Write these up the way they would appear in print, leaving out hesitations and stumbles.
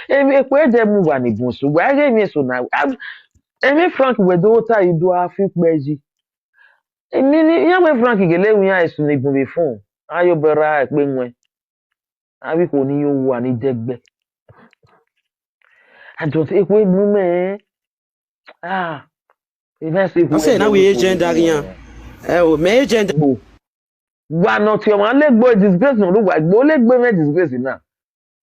ekwe de mu wa ni bunsu. Wa ge mi so na. Emi Frank we do ta ido afi peji. Emi ni ya we Frank gele wi ya esu ni gun be fun. Ayo bera e pe nwe. Abi ko ni yo wa ni degbe. I don't ekwe mu me. Ah. Even say I say now we agent again. Me agent. Wa no ti o ma le gbo disgrace no wa gbo le gbo me disgrace na.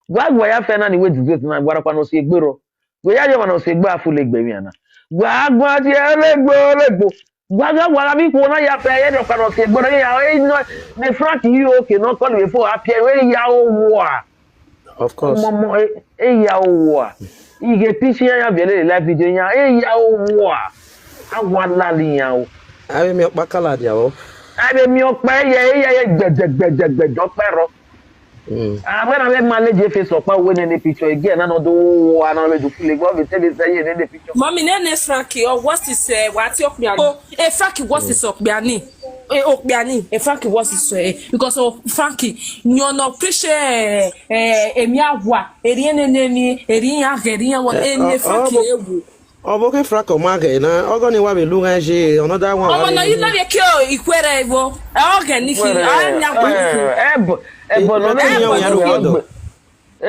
Wa gbo ya fe na ni we disgrace na gwa pa no se gbero. We ya je ma no se gbo afu le gbe mi ana. Wa gbo ti e le gbo. Wa ga wa bi ko na ya fe ye no pa no se gbero ya e no ni Frank yi okay no call me for appear we ya owo a. Of course. Momo e ya owo a. Ige pichi ya bele live video ya e ya owo a. Awala li ya o. Abi mi pa kala dia o. Abi mi o pa ye gbegbegbegbegbegbejo pero. When I manage face of power when in the picture again, I don't do another to feel what we tell is in the picture. Mommy, nene Frankie, or what is what's your plan? Oh, a Frankie, what is up, Biani? A Frankie, what is because of Frankie, you're not appreciate a miawa, a rien enemy, a rien, what any Frankie. Oh, okay, Franco Marga, na ogoni wa be lurange, another one. Oh, no, you know the cure, equere, organic, I'm not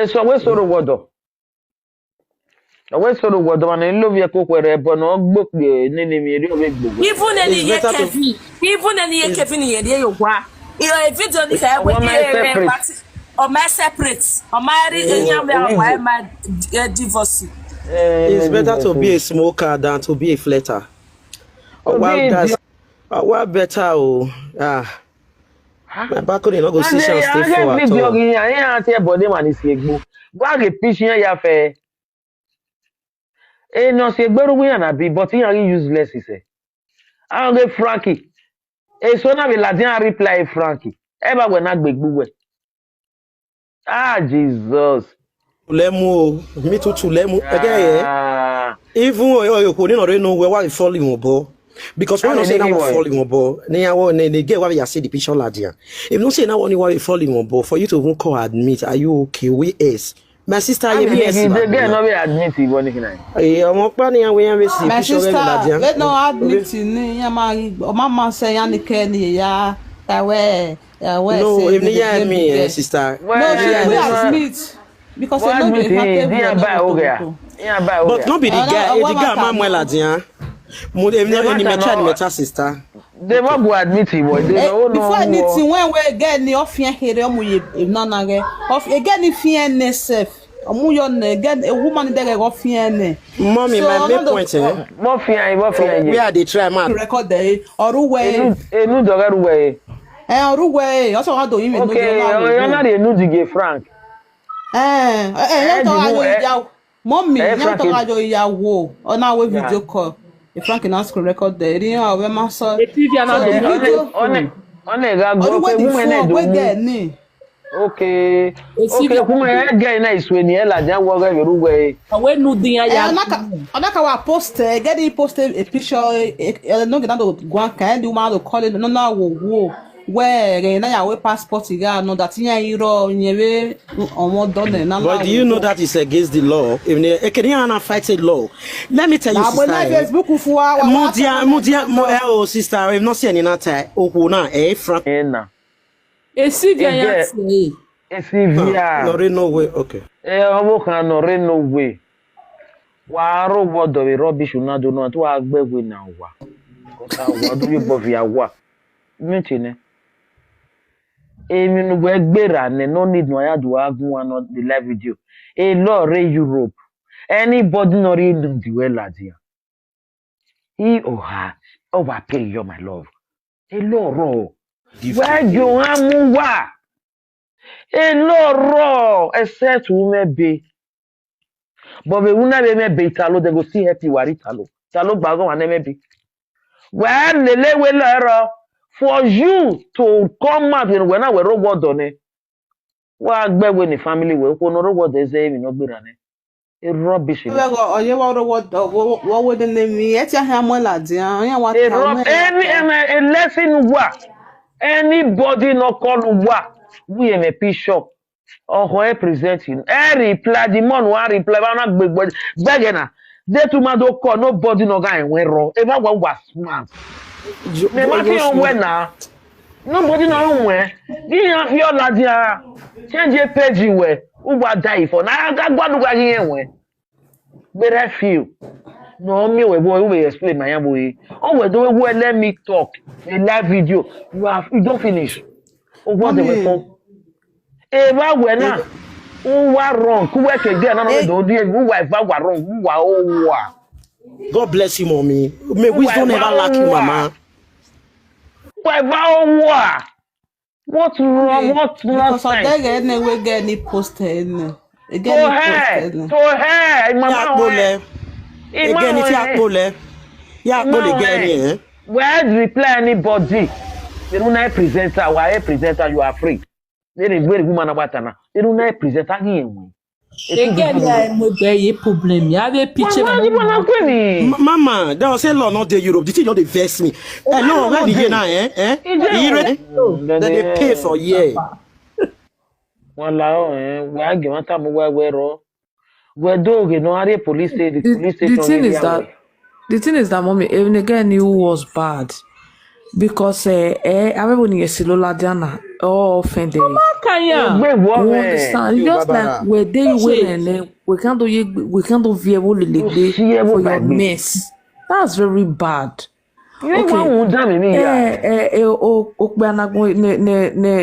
so we sort of water. We sort of water and love your cook where but no book the name even any Kevin here wa. You know if it's only or my separate or married and my divorce. It's better to be a smoker than to be a flatter. What better my back on no go see chance stay for at all. I say body man is egbo. Gwa ge pitching ya fe. E no se gbero wi na bi but he useless ise. I go Frankie. E so na be Latin reply Frankie. E ba we na gbegbu we. Ah Jesus. Lemu me too lemu again. Even you ko ni no re no why fall in bo. Because when I say that one falling on board, they get what you say the picture ladia. If no say now only why falling on board for you to even call admit, are you okay? We is my sister. You they get no be admit you one thing. My sister, let no admit ni ya mama say ya ni Kenny ya we. No, if you me sister. No, she will admit because they know the but not be the guy. The guy man well ladia. My sister. They won't admit it. Before admitting when we get the offian here, of again if you are safe. Again a woman there offian. Mommy, my main point we are the try man record there or way. No dog way. Way. Also, I don't even know. Okay, you're not a new Frank. Mommy, you're not a wo. On our video call. If Frank can ask record there, you know, when my son, okay, woman get nice when you like that walk every way. When no thing I post getting posted a picture, no get out go and do man to call it no wo where na your passport no that hero nyewe omo done na. But do you know that is against the law? If a Kenyan fight a law, let me tell you sister. Mudia sister, if not saying na tai okuna Frank na. Esivia no way, okay. Omo kan no way. Wa ro bodo we rubbish una do no to agbegwe na wa. Ko wa do you bovia wa. Mention no need no ya do have one on the live video. A law Europe. Anybody not read the well ladia. He or her overpay you, my love. A law raw. Where you am wa? A law raw except women be. But we will not be talo, they go see happy wari talo. Talo bago and maybe. Well, the level for you to come out when I were robot on it. What when the family will no robot they say no be rane. A rubbish. What would the name me? It's a hammer lad. Any lesson what? Anybody no call what? We am a piece shop. Oh, who present you? Reply the man who reply. I'm not big begging. They too mad do call nobody no guy went wrong. Everyone was smart. Me mati on when now. Nobody know when. You have your ladia. Change your page where. Who will die for? Now I got one who here when. Better feel. No, me we boy we explain my boy. Oh, we don't let me talk. A live video. You don't finish. Oh, what the weapon? Eva we na. Who was wrong? Who work again? None of the who was wrong? Who was God bless you, mommy. May wisdom never lack you, mama. Why? What's wrong? What's Because of nonsense? that guy we get any posted. To her, mama. Again, if you are pole, you are pole again. Where reply anybody? They don't know presenter. Why presenter? You are free. They didn't very woman about that. They don't know presenter again. Again, there problem. You have a picture. Mama, they will say law not the Europe. Did you know they vex me? No, where the now, Then they pay for year. Well, why give one time where we're dog, you know, are police station. The thing is that mommy, even again, you was bad because everyone is Ladiana all offended. You understand? Just like where they were and we can't do viable for your mess. That's very bad. Okay.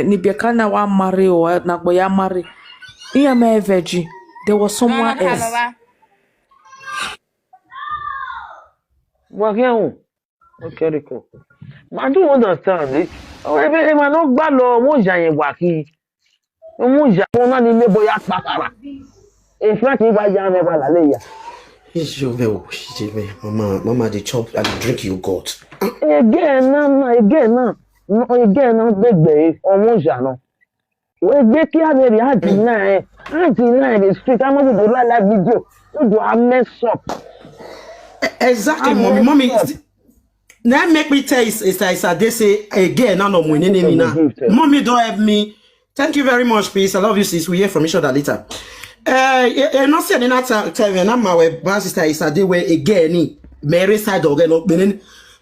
Ni biakana wa marry or na boya marry. Iya me veggie. There was someone else. Okay, Rico. I don't understand it. Oh, if I not bad law, won't you waki? Won't you want to neighbor yak bakara? In fact, if I jam ever la leya. Yes, you will. Mama, the chop and the drink you got. Again, big day, almost no. We make you very hard deny the street. I'm going to do like video. You do a mess up. Exactly, mommy. Now make me tell you, they say again, no winning. Mommy, don't help me. Thank you very much, please. I love you, sis. We hear from each other later. Not saying that tell you, my sister is a day where again, Mary side or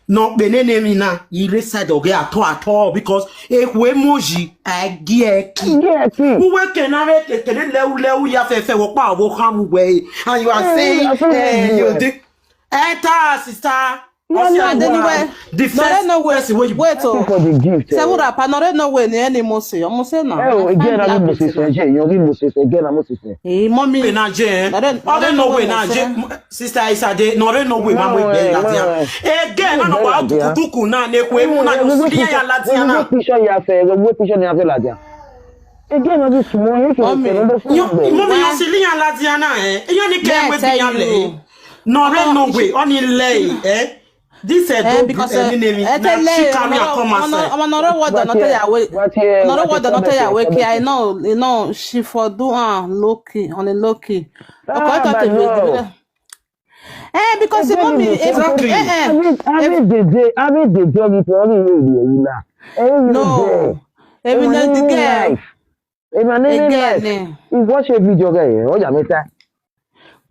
not benene na ire side oge at all because we moji ageki who work can have it lewu ya fefe wo pa wo ham way and you are saying you dig sister anyway the first no way wait oh for the gift. say what up no way ni any mo say na again I must say you must say again I must say mommy na je no way na je sister Isa de no way mama be latia again na wa tukutuku na nekwe mu na yo ya latia na picture ya fe we picture ni afi latia again I just small mommy you see ya latia na you ni ke we bi ya le no way only lay this because she come here come and I'm not what not tell ya we I know she for do low key on a low key because the mommy I mean the job is only no every night the girl again you watch a video guy oh ya meta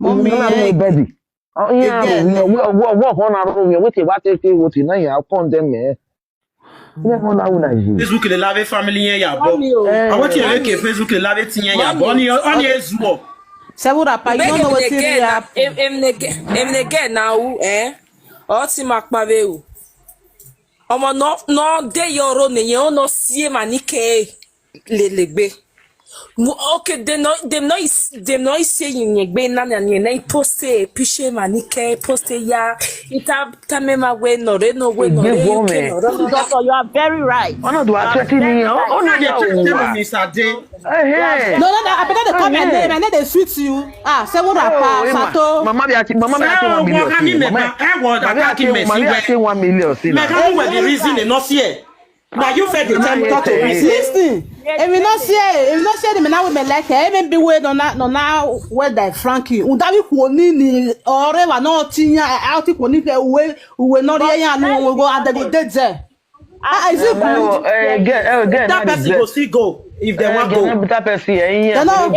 mommy baby oh yeah what on our room you wait what take what na ya upon them Facebook le lave family yen ya bo awon ti re ke Facebook le lave ti yen ya bo oni ezuo se wo rapa you know what it ya emnege na u o ti ma pave o omo no de yoro ne yen no sie manike legbe okay they no saying yegbe na post piche manike post ya ita mema we no re you are very right no do attract me no Mr. Day no I better the comment name and they sweet you say what rapa sato mama be 1 million mama be 1 million see na the reason they not see now you fed the time to listen if you not see them now we be like even be we no now where that Frankie undabi ko ni ore wa no tinya out ko ni fe we no re yan no we go at the dey there is it good again that person go still go if they want go. They no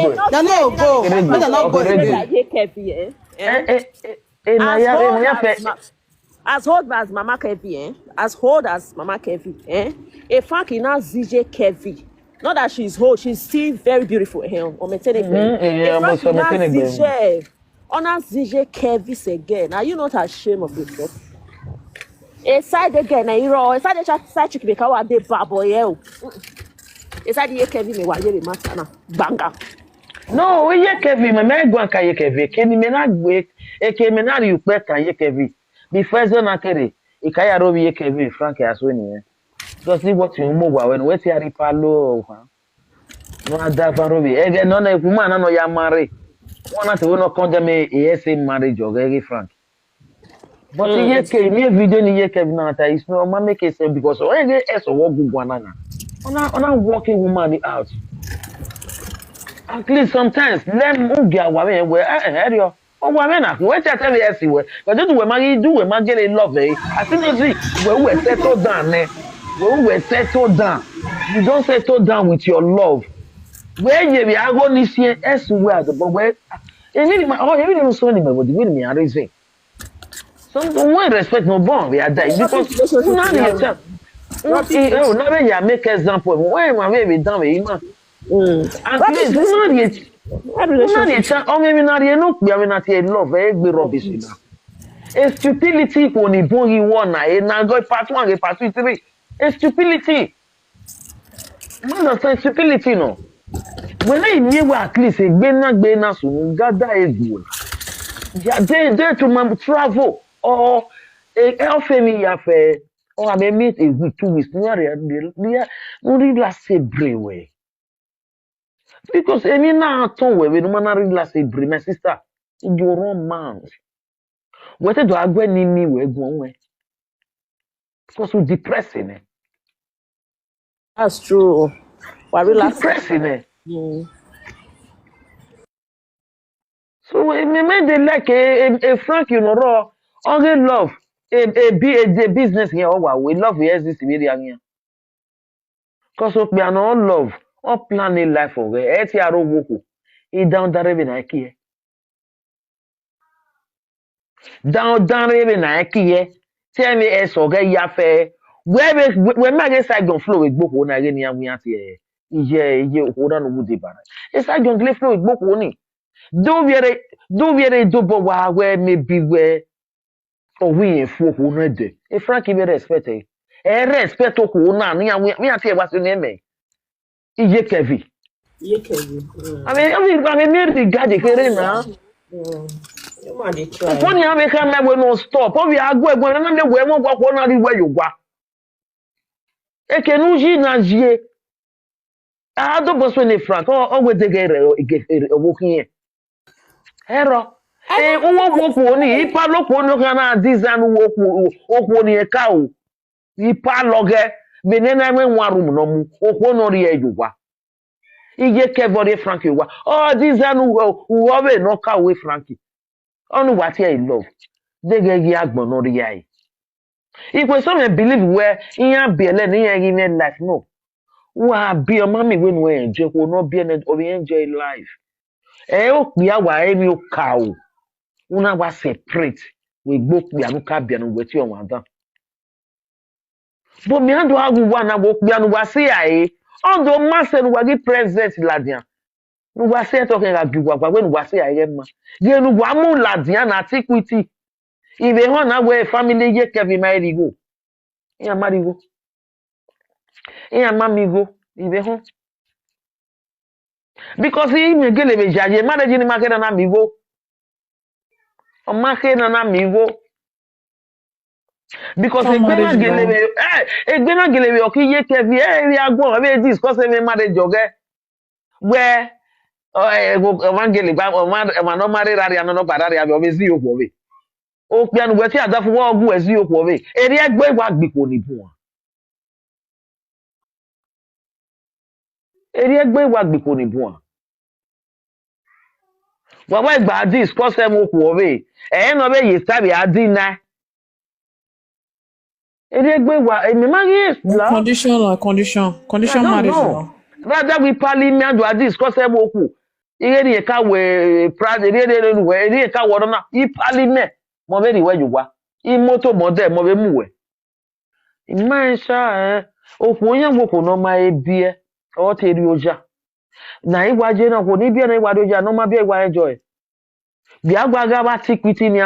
go. They no go again. As old as Mama Kevi, as old as Mama Kevi, a Frankie now ZJ Kevi. Not that she's old, she's still very beautiful. On maternity. A Frankie now ZJ. On a ZJ Kevi again. Are you not ashamed of yourself? A side again, a hero. A side side chicken because I did baboy. A side ye Kevi me wa ye be matana banga. No, we ye Kevi me me go anka ye Kevi. Keni me na gwe e ke me na ri upe kan ye Kevi. The first one akere e kaya ro ye Kevi Frank aso ni. Just see what you move when we see ari palo. No ada farobi. E no na e kuma na no ya marry. One at we no condemn e same marriage o Frank. But ye ke me video ni ye Kevi na ta is no ma make sense because o ye eso wo gugu na. Ona working woman out. At least sometimes let me get away where area. Oh, women are wait at every everywhere. But do we get love eh? I think we settle down eh. We settle down. You don't settle down with your love. Where you be go this year everywhere but where even so any but the way me are raising. Some don't respect no bond we are dying because now you make example. Where my baby down with him. At least maybe not no love rubbish. A stupidity when you bring you one na go part 1 part 2 3. A stupidity. Man say stupidity no. When I knew at least a gbena so gather ego. Yeah, they to travel or a family affair or I may meet a week 2 weeks near no last say brainway. Because any now told we no man relax a brain, my sister, your own man. What do I go ni we go away? Because we depressing it. That's true. We're relaxing. Depressing it. So we made it like a Frank, you know, raw, only love, a business here. Oh, we love this media here. Because we are not love, or planning life for we. Etiaro woku, down the river Nike. Down river Nike. Tell me, so get ya fair. Where my guess I don't flow with book when I get near me at ye. Hold on, woody banner. It's I don't live flow with book only. Do we double where maybe where or we in folk who know it. If Frankie be respected, respect to who now, me I tell what's your name. Yeye Kevi. I mean, nearly got the here now. Funny how we can never no stop. Oh, we are going to where you go. E can uji na jie. I don't boss when Frank. Oh, we get walking here. Hero. Walk on it. Ipa look on no design walk on a cow. Ipa logger. Benena men one room no walk on the edge. Yeye Kevi Frankie. Oh, design who have no cow with Frankie. Only what he love. They get yagbon or the eye. If we some believe where in your belly in your life, no. Why be a mommy when we enjoy will not be an or enjoy life. We are any cow. Una was separate. We both be an cabian with your mother. But me and have one I walk beyond was say on the master was the present Ladian. We were say talking about you when we say I am. Then one more Ladian antiquity. If they want away family, ye Kevi marry go. Yeah, marry go. Yeah, mammy go. If they want. Because he may get a judge, marriage in the market and amigo. Or market and amigo. Because a gonna get a okay, ye Kevi, we are going to discuss a marriage jogger. Where one get or man, no married, I no bad, I always see you for me. O piano we ti adafo wo ogun ezi opo we eri egbe wa gbipo ni bu won eri egbe wa gbipo ni bu won wa gba discuss em opo we no be ye sabi adina eri egbe wa emi ma yes condition marriage no Rather we parliament do discuss eboku. Ire ni ka we prade ire we ire ka wo na I parliament mo be ri we yuwa. I moto model mo be mu we. Imansha oku onye gwoko no ma ebie o te ri oja. Na igwa je na ko ni bia na igwa doja no ma bia igwa enjoy. Bia gwa ga ba tikwiti ni